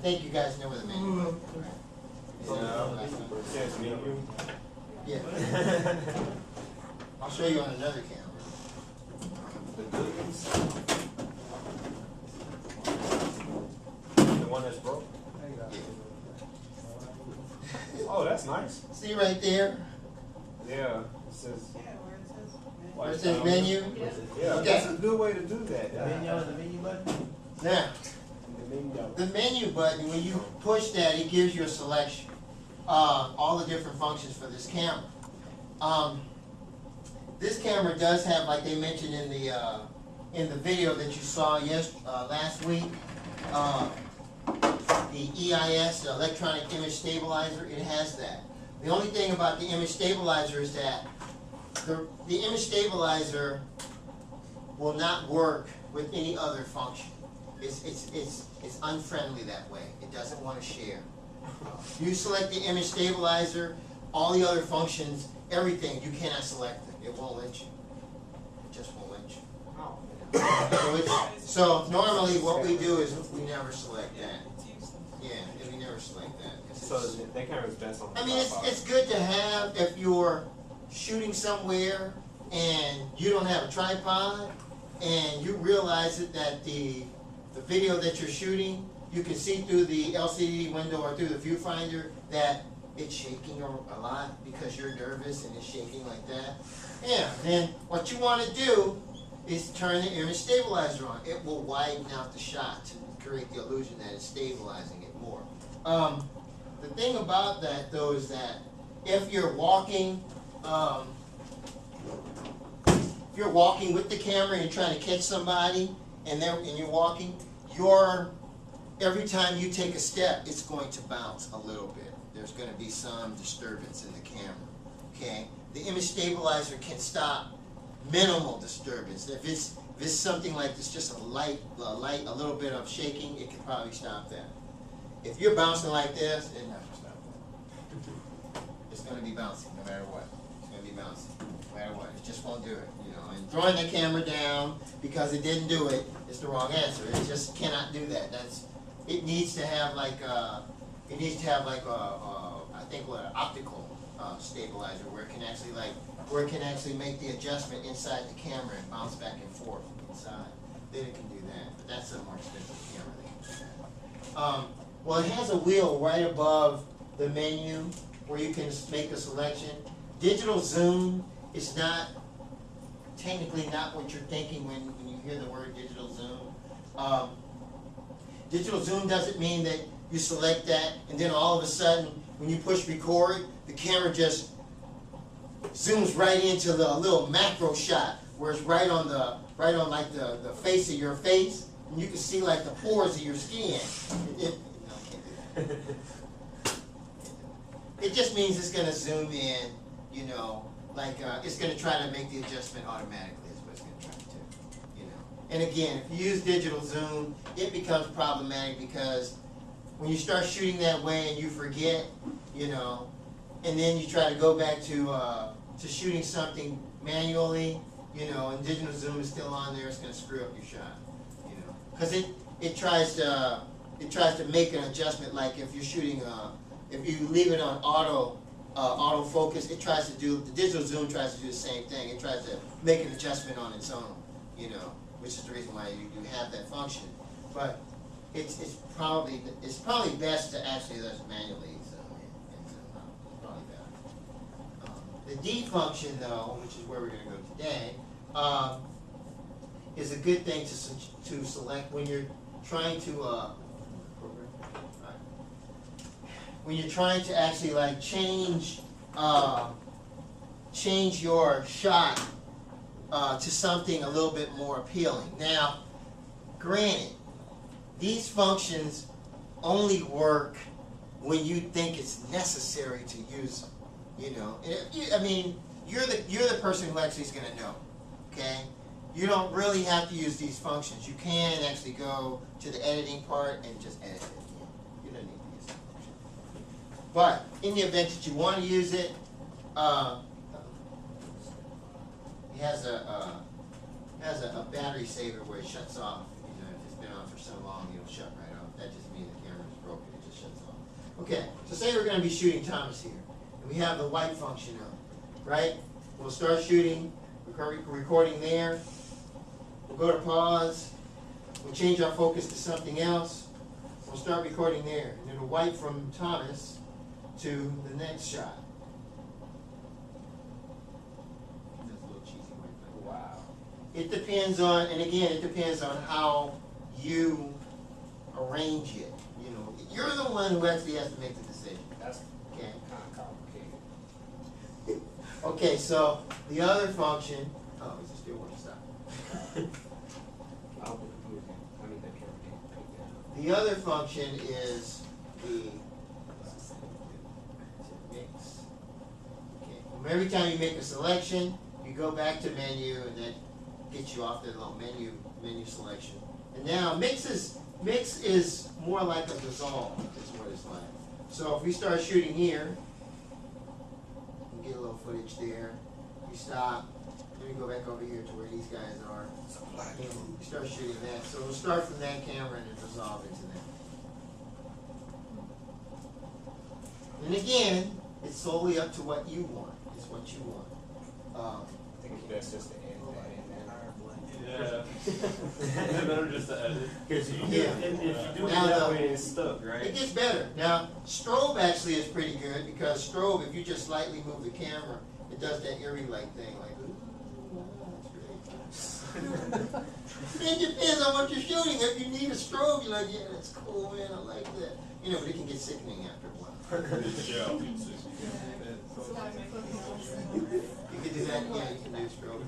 think you guys know where the menu button is. Yeah. I'll show you on another camera. The good ones? The one that's broke? Oh, that's nice. See right there? Yeah, it says. Where it says menu? Yeah, Okay. that's a good way to do that. The menu button? Now, The menu. the menu button, when you push that, it gives you a selection of all the different functions for this camera. This camera does have, like they mentioned in the video that you saw last week, the EIS, the electronic image stabilizer. It has that. The only thing about the image stabilizer is that the image stabilizer will not work with any other function. It's unfriendly that way. It doesn't want to share. You select the image stabilizer, all the other functions, everything, you cannot select it. It won't let you. It just won't let you. So normally what we do is we never select that. Yeah, we never select that. So that camera's best on the I mean, it's good to have if you're shooting somewhere and you don't have a tripod and you realize that the video that you're shooting, you can see through the LCD window or through the viewfinder that it's shaking a lot because you're nervous and it's shaking like that. Yeah, then what you want to do is turn the image stabilizer on. It will widen out the shot to create the illusion that it's stabilizing it more. The thing about that though is that if you're walking with the camera and you're trying to catch somebody and you're walking, every time you take a step, it's going to bounce a little bit. There's going to be some disturbance in the camera. Okay, the image stabilizer can stop minimal disturbance. If it's something like this, just a little bit of shaking, it can probably stop that. If you're bouncing like this, it's not going to stop that. It's going to be bouncing no matter what. It's going to be bouncing no matter what. It just won't do it. And throwing the camera down because it didn't do it is the wrong answer. It just cannot do that. It needs to have like I think an optical stabilizer where it can actually make the adjustment inside the camera and bounce back and forth inside. Then it can do that. But that's a more expensive camera that can do that. Well, it has a wheel right above the menu where you can make a selection. Digital zoom is not technically not what you're thinking when you hear the word digital zoom. Digital zoom doesn't mean that you select that and then all of a sudden when you push record, the camera just zooms right into the little macro shot where it's right on like the face of your face and you can see like the pores of your skin. It just means it's going to zoom in, it's going to try to make the adjustment automatically is what it's going to try to do, And again, if you use digital zoom, it becomes problematic because when you start shooting that way and you forget, and then you try to go back to shooting something manually, and digital zoom is still on there, it's going to screw up your shot, because it tries to make an adjustment. Like if you're shooting, if you leave it on auto focus, the digital zoom tries to do the same thing. It tries to make an adjustment on its own, which is the reason why you have that function. But it's probably best to actually just manually zoom in and zoom out. It's probably better. The D function, though, which is where we're going to go today, is a good thing to select when you're trying to actually like change your shot to something a little bit more appealing. Now, granted, these functions only work when you think it's necessary to use them. You're the person who actually is going to know. Okay, you don't really have to use these functions. You can actually go to the editing part and just edit it. You don't need to use that function. But in the event that you want to use it, it has a battery saver where it shuts off. If it's been on for so long, it'll shut right off. That just means the camera's broken. Okay, so say we're gonna be shooting Thomas here, and we have the white function on, right? We'll start shooting, recording there. We'll go to pause. We'll change our focus to something else. We'll start recording there, and it'll wipe from Thomas to the next shot. That's a little cheesy way, but Wow. it depends on, and again, it depends on how you arrange it. You know, you're the one who actually has to make the decision. That's Okay. kind of complicated. Okay, so the other function. Oh, is it still want to stop? I hope the computer can, I mean, the camera can pick that up. The other function is the mix. Okay. Every time you make a selection, you go back to menu, and that gets you off the little menu selection. And now mix is more like a dissolve. Is what it's like. So if we start shooting here, you get a little footage there. You stop. Then we go back over here to where these guys are. And you start shooting that. So we'll start from that camera and then dissolve into that. And again, it's solely up to what you want. It's what you want. I think it's best just to end that in there. Yeah. Better just to edit. Because you Yeah. if you do it Now that the- way, it's stuck, It right? gets better. Now, strobe actually is pretty good because strobe, if you just slightly move the camera, it does that eerie-like thing, like, ooh, that's great. It depends on what you're shooting. If you need a strobe, you're like, yeah, that's cool, man, I like that. You know, but it can get sickening after a while. Yeah. You can do that, yeah, you can do strobe.